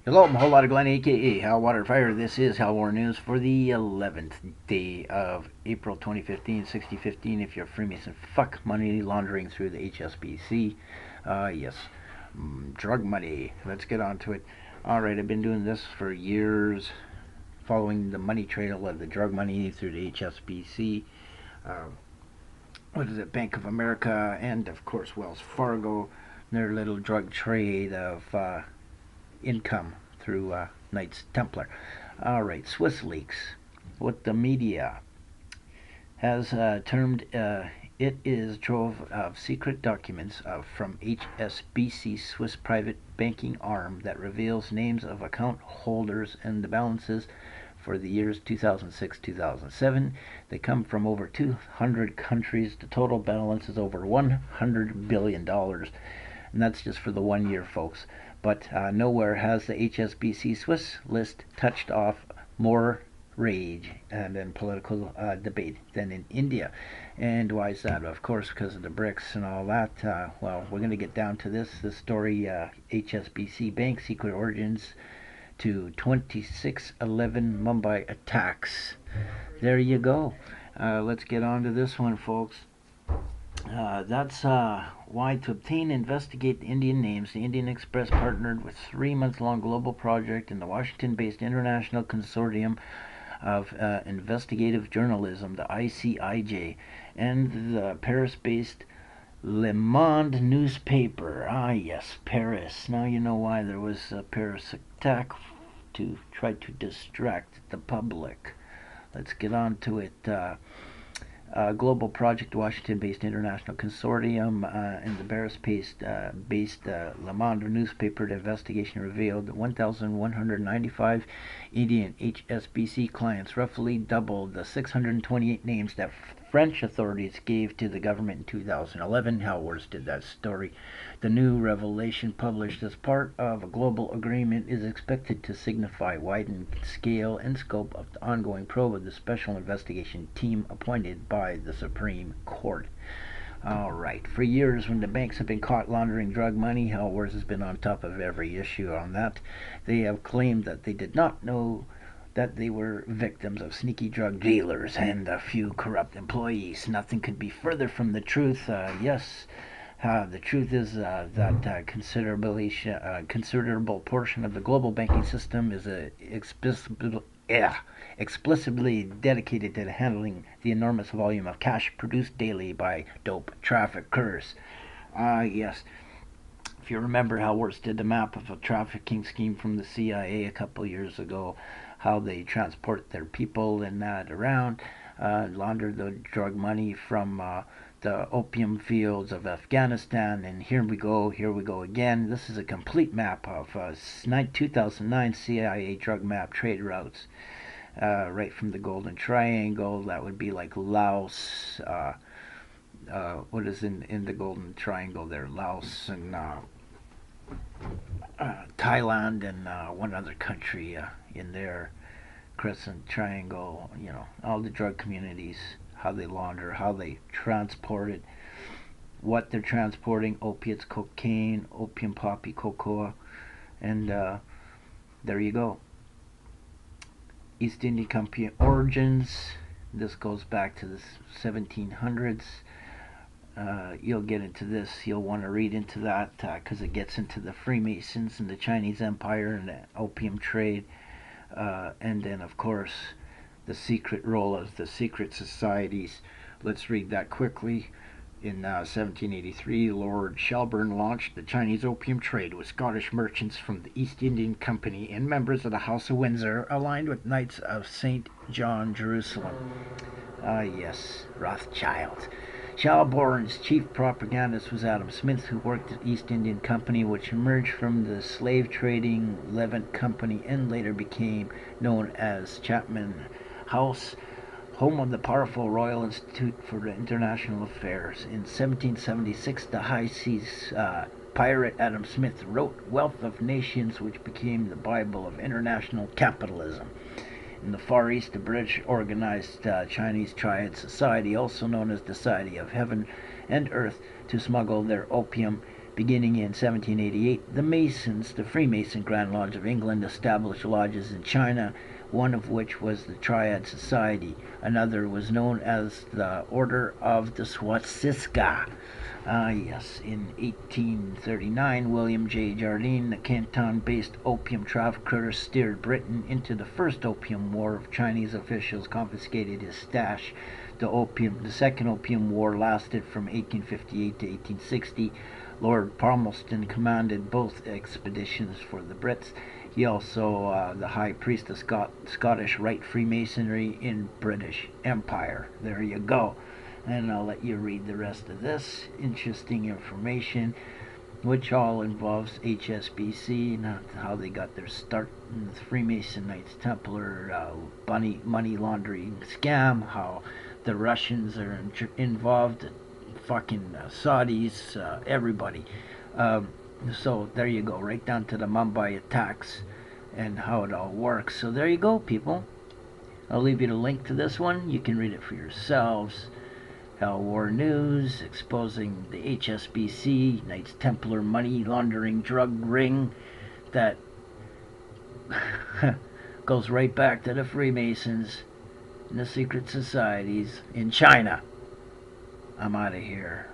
Hello, I'm a whole lot of Glenn, aka Hal Water Fire. This is Hal War News for the 11th day of April 2015, 6015. If you're Freemason, fuck money laundering through the HSBC. Yes, drug money. Let's get on to it. Alright, I've been doing this for years, following the money trail of the drug money through the HSBC. What is it? Bank of America, and of course Wells Fargo, their little drug trade of income through Knights Templar. All right, Swiss leaks. What the media has termed it is trove of secret documents from HSBC Swiss private banking arm that reveals names of account holders and the balances for the years 2006-2007. They come from over 200 countries. The total balance is over $100 billion. And that's just for the 1 year, folks. But nowhere has the HSBC Swiss list touched off more rage and political debate than in India. And why is that? Of course, because of the BRICS and all that. Well, we're going to get down to this story, HSBC Bank secret origins to 2611 Mumbai attacks. There you go. Let's get on to this one, folks. That's why, to obtain and investigate the Indian names, the Indian Express partnered with 3-month-long global project in the Washington-based International Consortium of Investigative Journalism, the ICIJ, and the Paris-based Le Monde newspaper. Ah, yes, Paris. Now you know why there was a Paris attack, to try to distract the public. Let's get on to it. Global project, Washington-based international consortium, and the Paris-based Le Monde newspaper investigation revealed that 1,195 Indian HSBC clients, roughly doubled the 628 names that French authorities gave to the government in 2011. Howard did that story. The new revelation, published as part of a global agreement, is expected to signify widened scale and scope of the ongoing probe of the special investigation team appointed by the Supreme Court. All right. For years, when the banks have been caught laundering drug money, Howard has been on top of every issue on that. They have claimed that they did not know that they were victims of sneaky drug dealers and a few corrupt employees. Nothing could be further from the truth. Yes, the truth is that considerable portion of the global banking system is explicitly dedicated to handling the enormous volume of cash produced daily by dope traffickers. Yes. If you remember how Wirtz did the map of a trafficking scheme from the CIA a couple years ago, how they transport their people and that around, launder the drug money from the opium fields of Afghanistan, and here we go again. This is a complete map of 2009 CIA drug map trade routes, right from the Golden Triangle. That would be like Laos. What is in the Golden Triangle there? Laos and Thailand and one other country in their Crescent Triangle. You know, all the drug communities, how they launder, how they transport it, what they're transporting: opiates, cocaine, opium, poppy, cocoa, and there you go. East India Company origins. This goes back to the 1700s. You'll get into this. You'll want to read into that because it gets into the Freemasons and the Chinese Empire and the opium trade. And then, of course, the secret role of the secret societies. Let's read that quickly. In 1783, Lord Shelburne launched the Chinese opium trade with Scottish merchants from the East Indian Company and members of the House of Windsor, aligned with Knights of St. John, Jerusalem. Yes, Rothschild. Shelburne's chief propagandist was Adam Smith, who worked at East Indian Company, which emerged from the slave trading Levant Company and later became known as Chatham House, home of the powerful Royal Institute for International Affairs. In 1776, the high seas pirate Adam Smith wrote Wealth of Nations, which became the Bible of international capitalism. In the Far East, the British organized Chinese Triad Society, also known as the Society of Heaven and Earth, to smuggle their opium Beginning in 1788, the Masons, the Freemason Grand Lodge of England, established lodges in China, one of which was the Triad Society. Another was known as the Order of the Swastika. Yes, in 1839, William J. Jardine, the Canton-based opium trafficker, steered Britain into the First Opium War. Chinese officials confiscated his stash. The Second Opium War lasted from 1858 to 1860. Lord Palmerston commanded both expeditions for the Brits. He also the High Priest of Scottish Rite Freemasonry in British Empire. There you go. And I'll let you read the rest of this interesting information, which all involves HSBC and how they got their start in the Freemason Knights Templar money laundering scam, how the Russians are involved, fucking Saudis, everybody. So there you go, right down to the Mumbai attacks and how it all works. So there you go, people. I'll leave you the link to this one. You can read it for yourselves. Hell War News, exposing the HSBC, Knights Templar money laundering drug ring that goes right back to the Freemasons and the secret societies in China. I'm out of here.